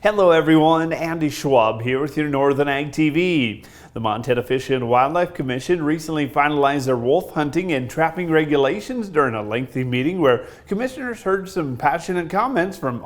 Hello everyone, Andy Schwab here with your Northern Ag TV. The Montana Fish and Wildlife Commission recently finalized their wolf hunting and trapping regulations during a lengthy meeting where commissioners heard some passionate comments from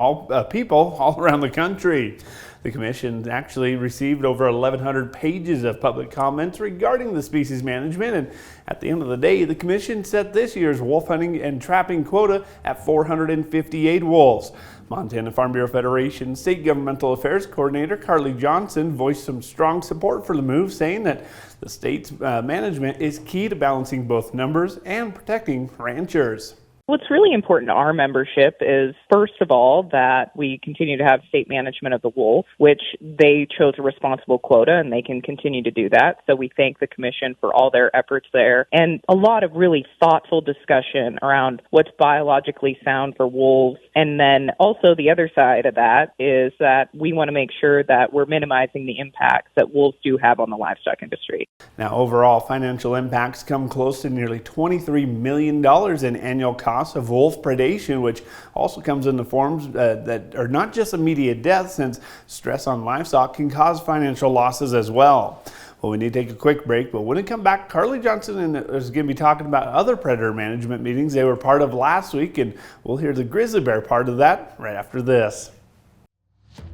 people all around the country. The commission actually received over 1,100 pages of public comments regarding the species management, and at the end of the day, the commission set this year's wolf hunting and trapping quota at 458 wolves. Montana Farm Bureau Federation State Governmental Affairs Coordinator Karli voiced some strong support for the move, saying that the state's management is key to balancing both numbers and protecting ranchers. What's really important to our membership is, first of all, that we continue to have state management of the wolf, which they chose a responsible quota, and they can continue to do that. So we thank the Commission for all their efforts there, and a lot of really thoughtful discussion around what's biologically sound for wolves. And then also the other side of that is that we want to make sure that we're minimizing the impacts that wolves do have on the livestock industry. Now, overall financial impacts come close to nearly $23 million in annual costs of wolf predation, which also comes in the forms that are not just immediate death, since stress on livestock can cause financial losses as well. Well, we need to take a quick break, but when we come back, Karli is going to be talking about other predator management meetings they were part of last week, and we'll hear the grizzly bear part of that right after this.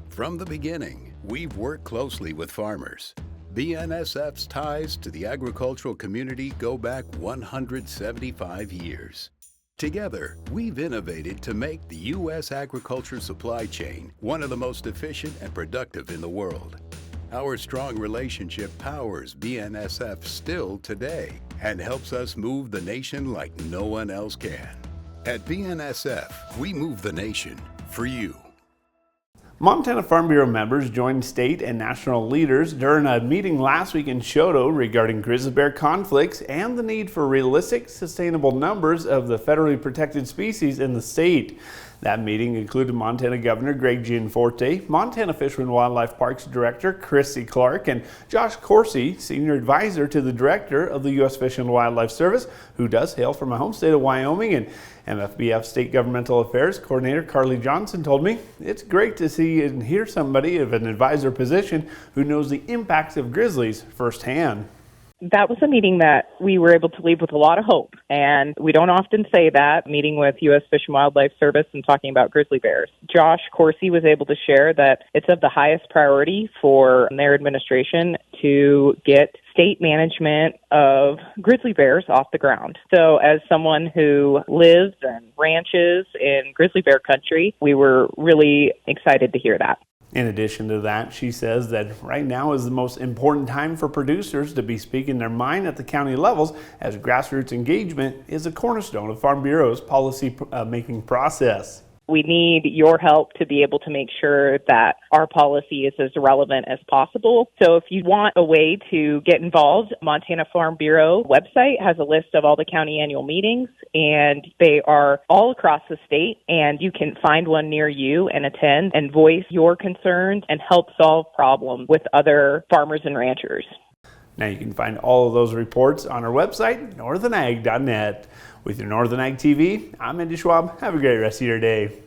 From the beginning, we've worked closely with farmers. BNSF's ties to the agricultural community go back 175 years. Together, we've innovated to make the U.S. agriculture supply chain one of the most efficient and productive in the world. Our strong relationship powers BNSF still today and helps us move the nation like no one else can. At BNSF, we move the nation for you. Montana Farm Bureau members joined state and national leaders during a meeting last week in Choteau regarding grizzly bear conflicts and the need for realistic, sustainable numbers of the federally protected species in the state. That meeting included Montana Governor Greg Gianforte, Montana Fish and Wildlife Parks Director Chrissy Clark, and Josh Coursey, Senior Advisor to the Director of the U.S. Fish and Wildlife Service, who does hail from my home state of Wyoming, and MFBF State Governmental Affairs Coordinator Karli told me it's great to see and hear somebody of an advisor position who knows the impacts of grizzlies firsthand. That was a meeting that we were able to leave with a lot of hope, and we don't often say that, meeting with U.S. Fish and Wildlife Service and talking about grizzly bears. Josh Coursey was able to share that it's of the highest priority for their administration to get state management of grizzly bears off the ground. So as someone who lives and ranches in grizzly bear country, we were really excited to hear that. In addition to that, she says that right now is the most important time for producers to be speaking their mind at the county levels, as grassroots engagement is a cornerstone of Farm Bureau's policy making process. We need your help to be able to make sure that our policy is as relevant as possible. So if you want a way to get involved, Montana Farm Bureau website has a list of all the county annual meetings, and they are all across the state, and you can find one near you and attend and voice your concerns and help solve problems with other farmers and ranchers. Now you can find all of those reports on our website, northernag.net. With your Northern Ag TV, I'm Andy Schwab. Have a great rest of your day.